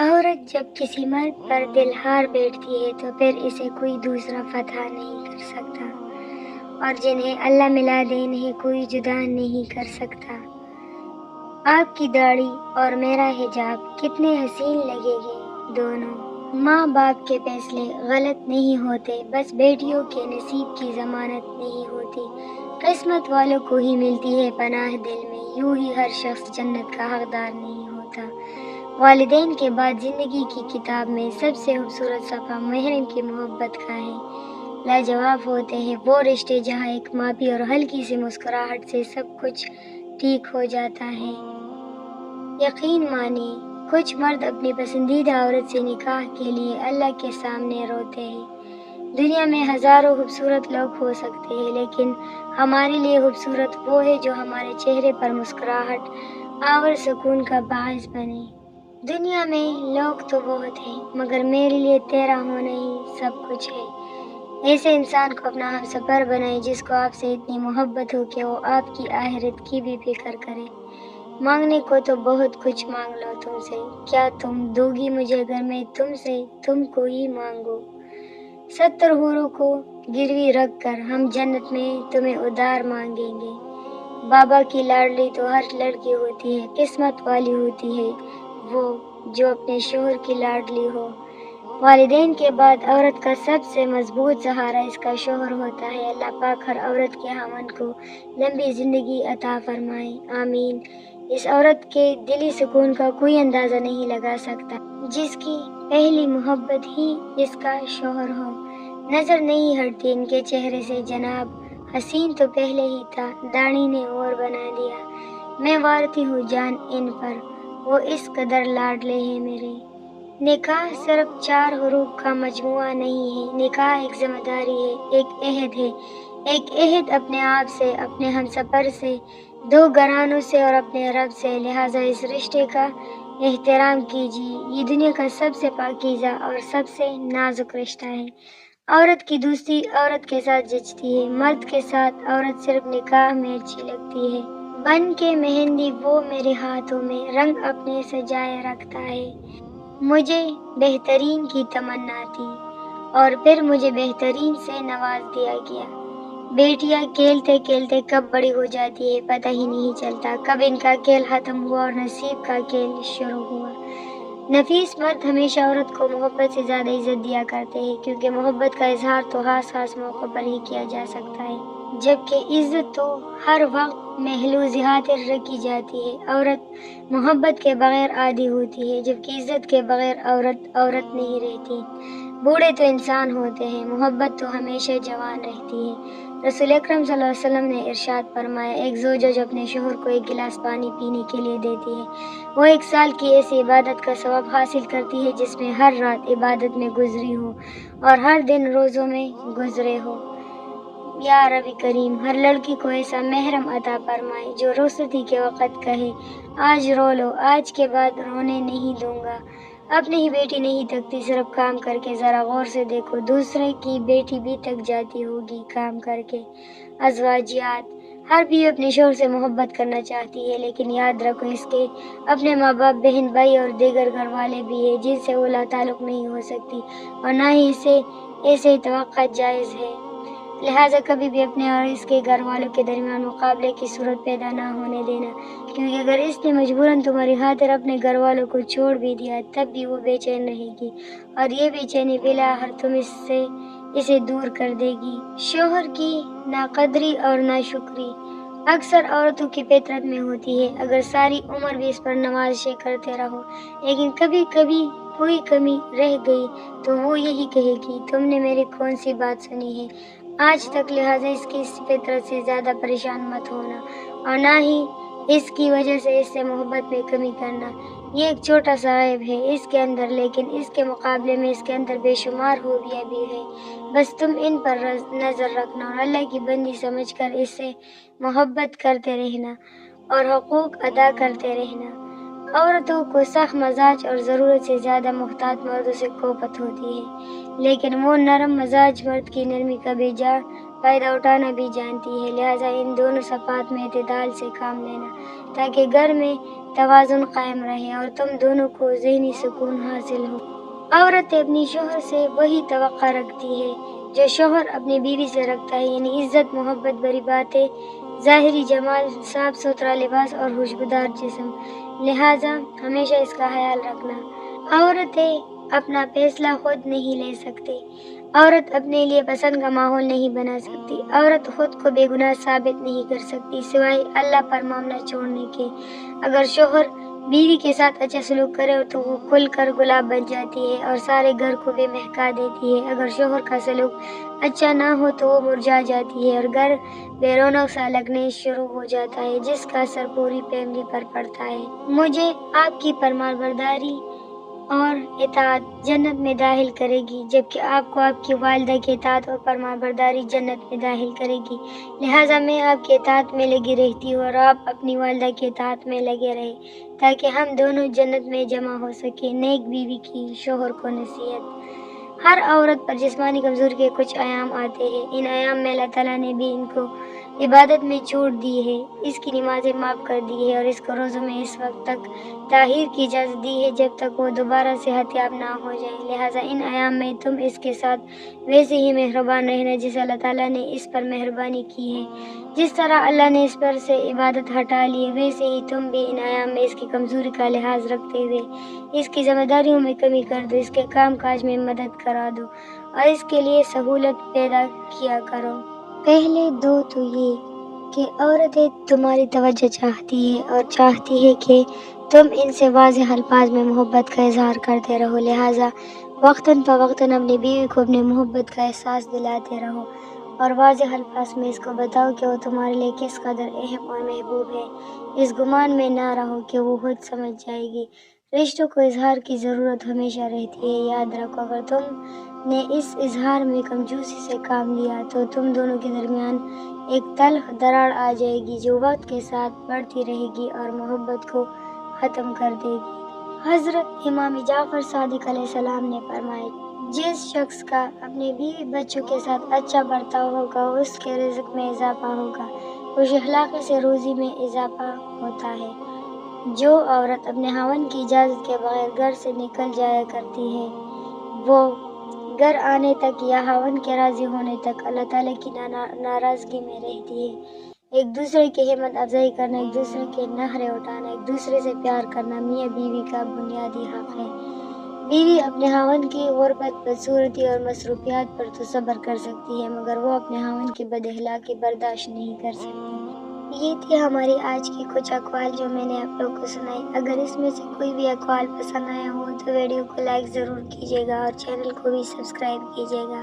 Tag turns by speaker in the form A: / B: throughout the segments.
A: عورت جب کسی مرد پر دل ہار بیٹھتی ہے تو پھر اسے کوئی دوسرا فتح نہیں کر سکتا، اور جنہیں اللہ ملا دے انہیں کوئی جدا نہیں کر سکتا۔ آپ کی داڑھی اور میرا حجاب کتنے حسین لگے گے دونوں۔ ماں باپ کے فیصلے غلط نہیں ہوتے، بس بیٹیوں کے نصیب کی ضمانت نہیں ہوتی۔ قسمت والوں کو ہی ملتی ہے پناہ دل میں، یوں ہی ہر شخص جنت کا حقدار نہیں ہوتا۔ والدین کے بعد زندگی کی کتاب میں سب سے خوبصورت صفحہ محرم کی محبت کا ہے۔ لاجواب ہوتے ہیں وہ رشتے جہاں ایک معافی اور ہلکی سی مسکراہٹ سے سب کچھ ٹھیک ہو جاتا ہے۔ یقین مانیے، کچھ مرد اپنی پسندیدہ عورت سے نکاح کے لیے اللہ کے سامنے روتے ہیں۔ دنیا میں ہزاروں خوبصورت لوگ ہو سکتے ہیں، لیکن ہمارے لیے خوبصورت وہ ہے جو ہمارے چہرے پر مسکراہٹ اور سکون کا باعث بنے۔ دنیا میں لوگ تو بہت ہیں، مگر میرے لیے تیرا ہونا ہی سب کچھ ہے۔ ایسے انسان کو اپنا ہمسفر بنائے جس کو آپ سے اتنی محبت ہو کہ وہ آپ کی آخرت کی بھی فکر کرے۔ مانگنے کو تو بہت کچھ مانگ لو تم سے، کیا تم دو گی مجھے اگر میں تم سے تم کو ہی مانگوں؟ 70 حوروں کو گروی رکھ کر ہم جنت میں تمہیں ادھار مانگیں گے۔ بابا کی لاڈلی تو ہر لڑکی ہوتی ہے، قسمت والی ہوتی ہے وہ جو اپنے شوہر کی لاڈلی ہو۔ والدین کے بعد عورت کا سب سے مضبوط سہارا اس کا شوہر ہوتا ہے۔ اللہ پاک ہر عورت کے خاوند کو لمبی زندگی عطا فرمائے، آمین۔ اس عورت کے دلی سکون کا کوئی اندازہ نہیں لگا سکتا جس کی پہلی محبت ہی اس کا شوہر ہو۔ نظر نہیں ہٹتی ان کے چہرے سے جناب، حسین تو پہلے ہی تھا، داڑھی نے اور بنا دیا۔ میں وارتی ہوں جان ان پر، وہ اس قدر لاڈلے ہیں میرے۔ نکاح صرف 4 حروف کا مجموعہ نہیں ہے، نکاح ایک ذمہ داری ہے، ایک عہد ہے، ایک عہد اپنے آپ سے، اپنے ہمسفر سے، 2 گھرانوں سے اور اپنے رب سے۔ لہٰذا اس رشتے کا احترام کیجیے، یہ دنیا کا سب سے پاکیزہ اور سب سے نازک رشتہ ہے۔ عورت کی دوستی عورت کے ساتھ جچتی ہے، مرد کے ساتھ عورت صرف نکاح میں اچھی لگتی ہے۔ بن کے مہندی وہ میرے ہاتھوں میں رنگ اپنے سجائے رکھتا ہے۔ مجھے بہترین کی تمنا تھی اور پھر مجھے بہترین سے نواز دیا گیا۔ بیٹیاں کھیلتے کھیلتے کب بڑی ہو جاتی ہے پتہ ہی نہیں چلتا، کب ان کا کھیل ختم ہوا اور نصیب کا کھیل شروع ہوا۔ نفیس مرد ہمیشہ عورت کو محبت سے زیادہ عزت دیا کرتے ہیں، کیونکہ محبت کا اظہار تو خاص موقع پر ہی کیا جا سکتا ہے، جبکہ عزت تو ہر وقت محلوظ خاطر رکھی جاتی ہے۔ عورت محبت کے بغیر عادی ہوتی ہے، جبکہ عزت کے بغیر عورت نہیں رہتی۔ بوڑھے تو انسان ہوتے ہیں، محبت تو ہمیشہ جوان رہتی ہے۔ رسول اکرم صلی اللہ علیہ وسلم نے ارشاد فرمایا، ایک زوجہ جو اپنے شوہر کو 1 گلاس پانی پینے کے لیے دیتی ہے، وہ 1 سال کی ایسی عبادت کا ثواب حاصل کرتی ہے جس میں ہر رات عبادت میں گزری ہو اور ہر دن روزوں میں گزرے ہو۔ یا رب کریم ہر لڑکی کو ایسا محرم عطا فرمائے جو رخصتی کے وقت کہے، آج رو لو، آج کے بعد رونے نہیں دوں گا۔ اپنی ہی بیٹی نہیں تھکتی صرف کام کر کے، ذرا غور سے دیکھو دوسرے کی بیٹی بھی تھک جاتی ہوگی کام کر کے۔ ازواجیات، ہر بیوی اپنے شوہر سے محبت کرنا چاہتی ہے، لیکن یاد رکھو اس کے اپنے ماں باپ، بہن بھائی اور دیگر گھر والے بھی ہیں جن سے وہ لا تعلق نہیں ہو سکتی، اور نہ ہی اسے ایسے توقع جائز ہے۔ لہٰذا کبھی بھی اپنے اور اس کے گھر والوں کے درمیان مقابلے کی صورت پیدا نہ ہونے دینا، کیونکہ اگر اس نے مجبوراً تمہاری خاطر اپنے گھر والوں کو چھوڑ بھی دیا تب بھی وہ بے چین رہے گی، اور یہ بے چینی بالآخر تم اسے دور کر دے گی۔ شوہر کی ناقدری اور ناشکری اکثر عورتوں کی فطرت میں ہوتی ہے۔ اگر ساری عمر بھی اس پر نوازشیں کرتے رہو، لیکن کبھی کبھی کوئی کمی رہ گئی تو وہ یہی کہے گی، تم نے میری کون سی بات سنی ہے آج تک؟ لہٰذا اس کی فطرت سے زیادہ پریشان مت ہونا، اور نہ ہی اس کی وجہ سے اس سے محبت میں کمی کرنا۔ یہ ایک چھوٹا سا عیب ہے اس کے اندر، لیکن اس کے مقابلے میں اس کے اندر بے شمار خوبیاں بھی ہیں۔ بس تم ان پر نظر رکھنا اور اللہ کی بندی سمجھ کر اس سے محبت کرتے رہنا اور حقوق ادا کرتے رہنا۔ عورتوں کو سخت مزاج اور ضرورت سے زیادہ محتاط مردوں سے کوفت ہوتی ہے، لیکن وہ نرم مزاج مرد کی نرمی کا بے جا فائدہ اٹھانا بھی جانتی ہے، لہٰذا ان دونوں صفات میں اعتدال سے کام لینا تاکہ گھر میں توازن قائم رہے اور تم دونوں کو ذہنی سکون حاصل ہو۔ عورت اپنی شوہر سے وہی توقع رکھتی ہے جو شوہر اپنی بیوی سے رکھتا ہے، یعنی عزت، محبت بھری باتیں، ظاہری جمال، صاف ستھرا لباس اور خوشبودار جسم، لہٰذا ہمیشہ اس کا خیال رکھنا۔ عورتیں اپنا فیصلہ خود نہیں لے سکتی، عورت اپنے لیے پسند کا ماحول نہیں بنا سکتی، عورت خود کو بے گناہ ثابت نہیں کر سکتی سوائے اللہ پر معاملہ چھوڑنے کے۔ اگر شوہر بیوی کے ساتھ اچھا سلوک کرے تو وہ کھل کر گلاب بن جاتی ہے اور سارے گھر کو بھی مہکا دیتی ہے۔ اگر شوہر کا سلوک اچھا نہ ہو تو وہ مرجھا جاتی ہے اور گھر بے رونق سا لگنے شروع ہو جاتا ہے، جس کا اثر پوری فیملی پر پڑتا ہے۔ مجھے آپ کی فرمانبرداری اور اطاعت جنت میں داخل کرے گی، جبکہ آپ کو آپ کی والدہ کی اطاعت اور فرمانبرداری جنت میں داخل کرے گی، لہٰذا میں آپ کی اطاعت میں لگی رہتی ہوں اور آپ اپنی والدہ کی اطاعت میں لگے رہے تاکہ ہم دونوں جنت میں جمع ہو سکیں۔ نیک بیوی کی شوہر کو نصیحت۔ ہر عورت پر جسمانی کمزوری کے کچھ ایام آتے ہیں، ان ایام میں اللہ تعالیٰ نے بھی ان کو عبادت میں چھوٹ دی ہے، اس کی نمازیں معاف کر دی ہے اور اس کو روزوں میں اس وقت تک تاخیر کی اجازت دی ہے جب تک وہ دوبارہ صحت یاب نہ ہو جائے، لہٰذا ان ایام میں تم اس کے ساتھ ویسے ہی مہربان رہنا جیسے اللہ تعالیٰ نے اس پر مہربانی کی ہے۔ جس طرح اللہ نے اس پر سے عبادت ہٹا لی ہے، ویسے ہی تم بھی ان ایام میں اس کی کمزوری کا لحاظ رکھتے ہوئے اس کی ذمہ داریوں میں کمی کر دو، اس کے کام کاج میں مدد کرا دو اور اس کے لیے سہولت پیدا کیا کرو۔ پہلے دو تو یہ کہ عورتیں تمہاری توجہ چاہتی ہے اور چاہتی ہے کہ تم ان سے واضح الفاظ میں محبت کا اظہار کرتے رہو، لہٰذا وقتاً فوقتاً اپنی بیوی کو اپنے محبت کا احساس دلاتے رہو اور واضح الفاظ میں اس کو بتاؤ کہ وہ تمہارے لیے کس قدر اہم اور محبوب ہے۔ اس گمان میں نہ رہو کہ وہ خود سمجھ جائے گی۔ رشتوں کو اظہار کی ضرورت ہمیشہ رہتی ہے، یاد رکھو اگر تم نے اس اظہار میں کمجوسی سے کام لیا تو تم دونوں کے درمیان ایک تلخ دراڑ آ جائے گی جو وقت کے ساتھ بڑھتی رہے گی اور محبت کو ختم کر دے گی۔ حضرت امام جعفر صادق علیہ السلام نے فرمایا، جس شخص کا اپنے بیوی بچوں کے ساتھ اچھا برتاؤ ہوگا اس کے رزق میں اضافہ ہوگا، خوش اخلاقی سے روزی میں اضافہ ہوتا ہے۔ جو عورت اپنے خاوند کی اجازت کے بغیر گھر سے نکل جایا کرتی ہے وہ گھر آنے تک یا خاوند کے راضی ہونے تک اللہ تعالیٰ کی ناراضگی میں رہتی ہے۔ ایک دوسرے کی ہمت افزائی کرنا، ایک دوسرے کے نخرے اٹھانا، ایک دوسرے سے پیار کرنا میاں بیوی کا بنیادی حق ہے۔ بیوی اپنے خاوند کی غربت، بدصورتی اور مصروفیات پر تو صبر کر سکتی ہے مگر وہ اپنے خاوند کی بد اخلاقی برداشت نہیں کر سکتی۔ یہ تھی ہماری آج کی کچھ اقوال جو میں نے آپ لوگوں کو سنائی۔ اگر اس میں سے کوئی بھی اقوال پسند آیا ہو تو ویڈیو کو لائک ضرور کیجیے گا اور چینل کو بھی سبسکرائب کیجیے گا۔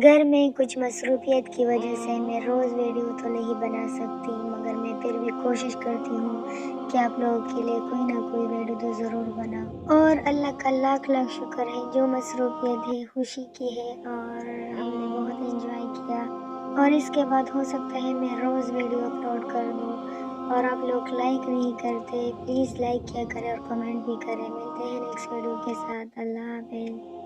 A: گھر میں کچھ مصروفیت کی وجہ سے میں روز ویڈیو تو نہیں بنا سکتی مگر میں پھر بھی کوشش کرتی ہوں کہ آپ لوگوں کے لیے کوئی نہ کوئی ویڈیو تو ضرور بناؤں، اور اللہ کا لاکھ لاکھ شکر ہے جو مصروفیت ہے خوشی کی ہے اور ہم نے بہت انجوائے کیا، اور اس کے بعد ہو سکتا ہے میں روز ویڈیو اپلوڈ کر دوں اور آپ لوگ لائک نہیں کرتے، پلیز لائک کیا کریں اور کمنٹ بھی کریں۔ ملتے ہیں نیکسٹ ویڈیو کے ساتھ، اللہ حافظ۔